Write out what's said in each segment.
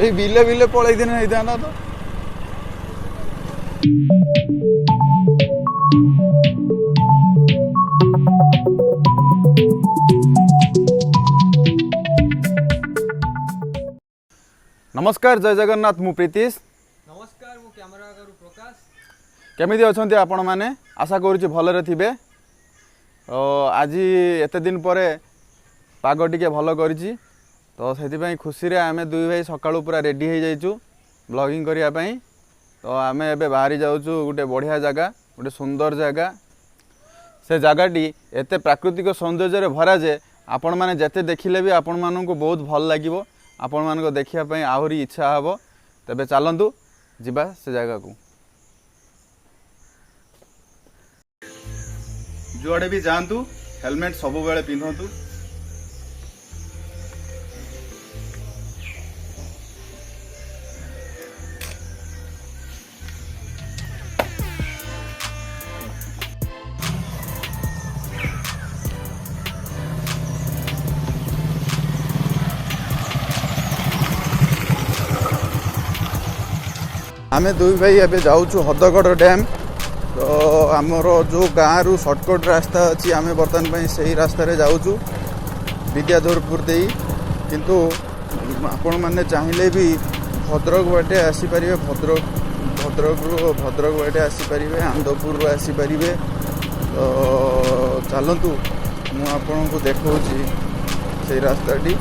এই বিলে বিলে পড়াই দিন ହେଇଥାନ୍ତା ତ। नमस्कार जय जगन्नाथ मु प्रीतीश। नमस्कार मु कैमरा करू प्रकाश। केमिति अछंती आपण माने आशा करूची भलरे थिबे। आज एते दिन परे पाग टिके भल करिची तो से खुशी रे आमे दुई भाई सकाळु पूरा रेडी हो जाइचु ब्लॉगिंग करिया पई। तो आमे एबे बाहरी जाउचु गोटे बढ़िया जगह गोटे सुंदर जगह। से जगहटी एते प्राकृतिक सौंदर्य रे भरा जे आपण माने जते देखिले भी आपण माननकु बहुत भल लागिवो। आपण मानको देखिया पई आहुरी इच्छा हबो। तबे चलंतु जिबा से जगह को। जुआड़े भी जानतु हेलमेट सब बेले पिंधतु। आमे दुई भाई एबे जाऊचु हदगड़ डैम। तो आमर जो गाँव रु सर्टकट रास्ता अच्छी आम बर्तमान पर से रास्तार जाऊँ विद्याधरपुर दे किंतु आपण मैंने चाहिए भी भद्रक बाटे आसीपर भद्रक बाटे आसीपर आनंदपुर आसीपर। तो चलतु मुझे देखा से रास्ताटी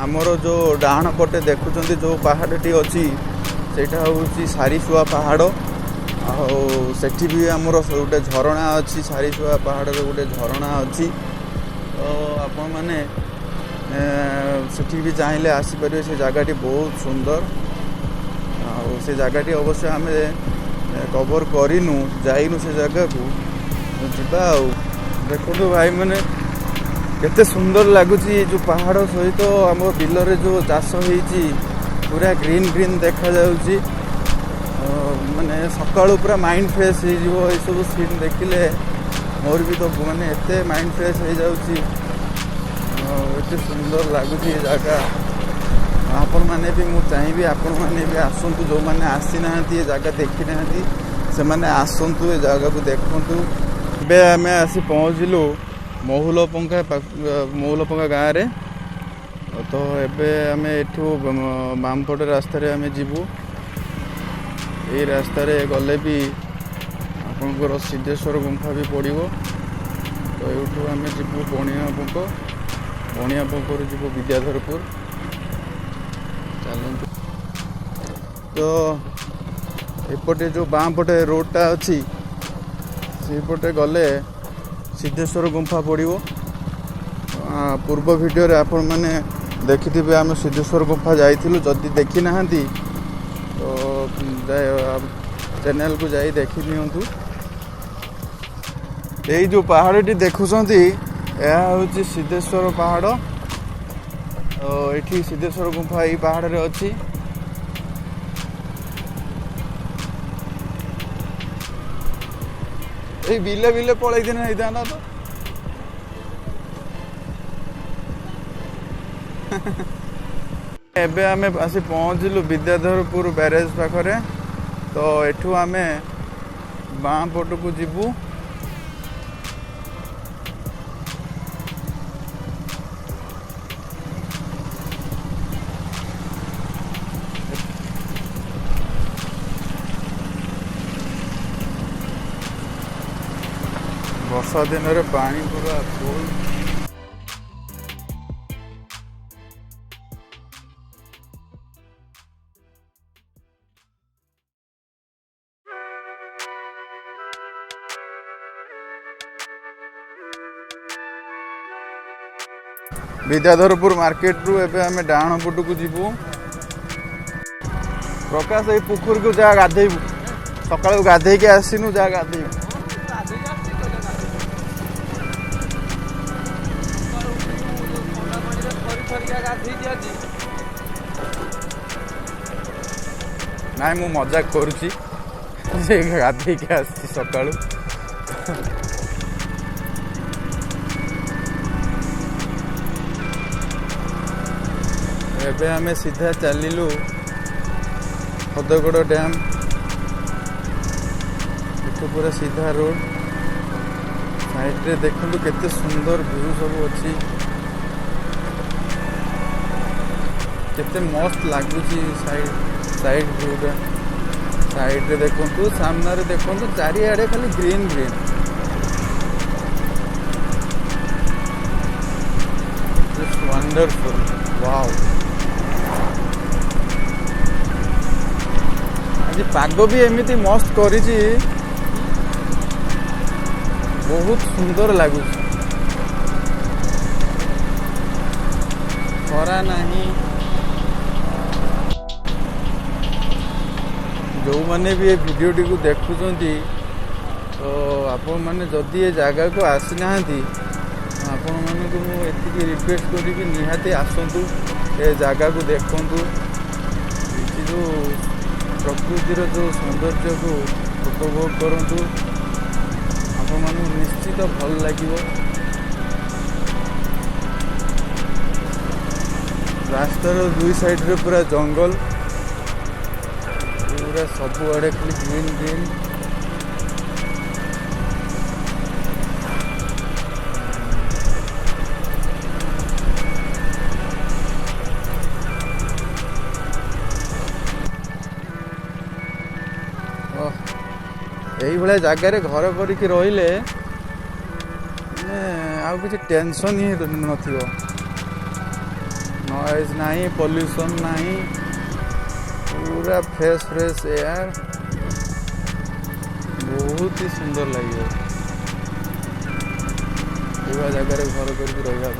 आमर जो डाण पटे देखुं जो पहाड़टी अच्छी सेटा हूँ सारीसुआ पहाड़। आठी भी आमर गोटे झरणा अच्छी सारीसुआ पहाड़ गोटे झरणा अच्छी। तो आपण मैंने सेठी भी चाहिए आसीपर से जगहटी बहुत सुंदर। से जगहटी अवश्य आम कवर करूँ जाइनु से जगह को जा। देखो भाई मैंने केते सुंदर लगुच जो पहाड़ सहित आम बिलरे जो चाष होती पूरा ग्रीन ग्रीन देखा जाउची। माने सकाळु पूरा माइंड फ्रेश हो जिवो। ए सब सीन देखिले मोर भी तो माने एते माइंड फ्रेश हो जाउची। एते सुंदर लगुची जगह। आपण माने भी मु चाहिबी आपण माने भी आसंतु जो माने आसी नाहंती ए जगह देखि नाहंती से माने आसंतु ए जगह को देखंतु। बे हमें आसी पहुंचलु महुलपंखा गाँव रे। तो एबे आमे एठू बामपट रास्ता रे आमे जीवु। ए रास्ता रे गले भी आपनकर सिद्धेश्वर गुंफा भी पड़िबो। तो एठू आमे जीवु बणियापंख रे जीवु विद्याधरपुर। चलंतु। तो एपटे जो बामपटे रोडटा अछि सेपटे गले सिद्धेश्वर गुंफा पड़िबो। पूर्व वीडियो रे आपण माने देखिथिबे आम सिद्धेश्वर गुंफा जाइथिलु। जदि देखि नाहंती तो चैनल को जाई देखि नियंतु। एई जो पहाड़टी देखुछंती या होची सिद्धेश्वर पहाड़। तो एठी सिद्धेश्वर गुंफा एई पहाड़ रे अछि। एई बिले बिले पळाई दिन हेइदाना तो। एबे आमे आसी पहुँचलु विद्याधरपुर बैरेज पाखरे। तो एठू आमे बाँ पट को जीवु। वर्षा दिन रे पानी पूरा फुल। विद्याधरपुर मार्केट रु एबे आमे डाण पट को जीवु। प्रकाश ए पुखुर को जा गाधेबु सकाळ गाधे के आसीनु जा गाधेबु। नाई मु मजाक करुची गाधे के आसी सकाळु। एबे आमे सीधा चलिलु हदगड़ डैम। एठू पूरा सीधा रोड साइड रे देखु केते सुंदर व्यू सब अच्छी, केते मस्त लगुची साइड व्यूटा। साइड रे देखु सामने रे देखु चारिआडे खाली ग्रीन ग्रीन। Wonderful, wow. आज पाग भी एमती मस्त करिछि, बहुत सुंदर लगुच। खरा नहीं। जो माने भी ये वीडियो टी को देखुचंती तो आपण माने जदि ये जगह को आसी नाहंती आपण माने को मु एतिकी रिक्वेस्ट करी कि निहाती आसंतु ए जगह को देखंतु। जो प्रकृतिर जो सौंदर्य को उपभोग करंतु, आपण माने निश्चित भल लागिवो। रास्तार दुई साइड रे पूरा जंगल, पूरा सब आड़े खाली ग्रीन ग्रीन। यही भाया जगार घर करके रहिले आउ किसी टेंशन ही नथिबो। नॉइज नहीं, पॉल्यूशन नहीं, पूरा फ्रेश फ्रेश एयर, बहुत ही सुंदर लगे ये जगार घर करके रहा।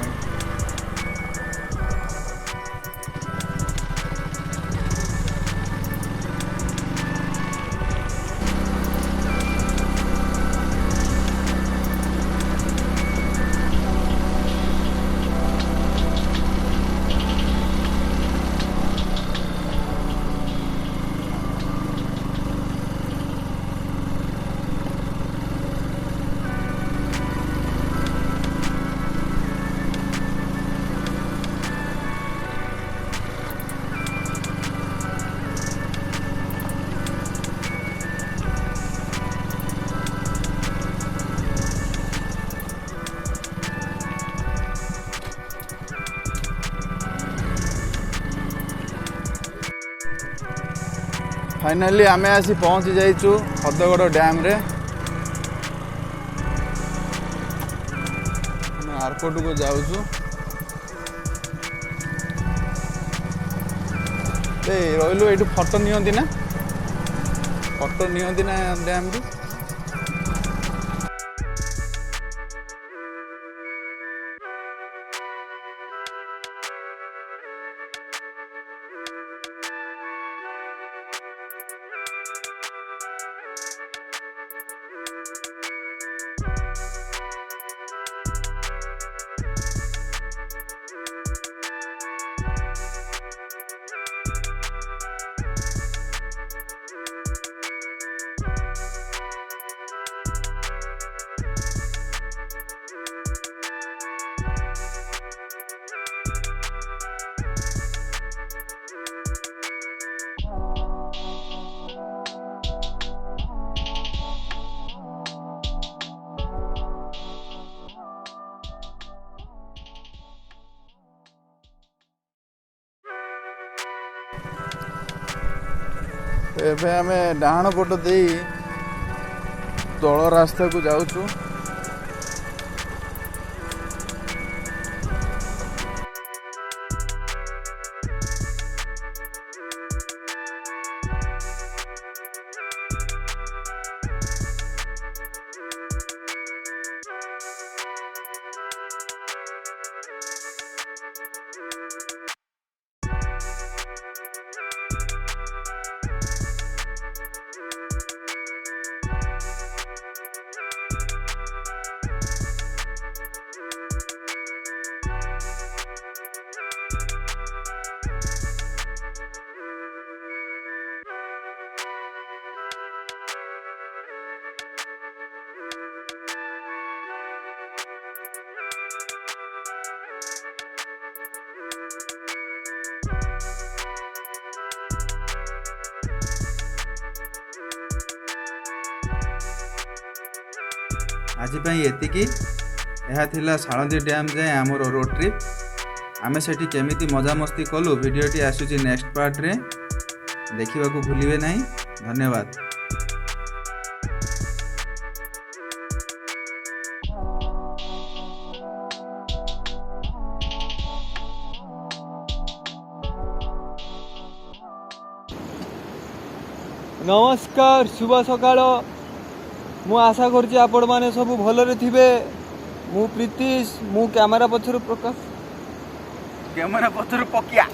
फाइनाली आमे आसी पहुंची जाइचु हदगड़ डैम रे। एयरपोर्ट को जाऊचु। रहिलु एठू फोटो नियंती ना डैम रू। एबे आमे डाहाण पट दे तल रास्ता को जाऊचु। आज एतिकी यह थिला सालंदी डैम जाए आमर रोड ट्रिप आमे सेठी केमिति मजामस्ती कलु वीडियोटी आसुची नेक्स्ट पार्ट रे देखा भूलिए नहीं। धन्यवाद। नमस्कार शुभ सकाळ मु आशा करछि आपण माने सब भलरे थिबे। मु प्रीतिश मु कैमरा पछरु प्रकाश कैमरा पछरु पकिया।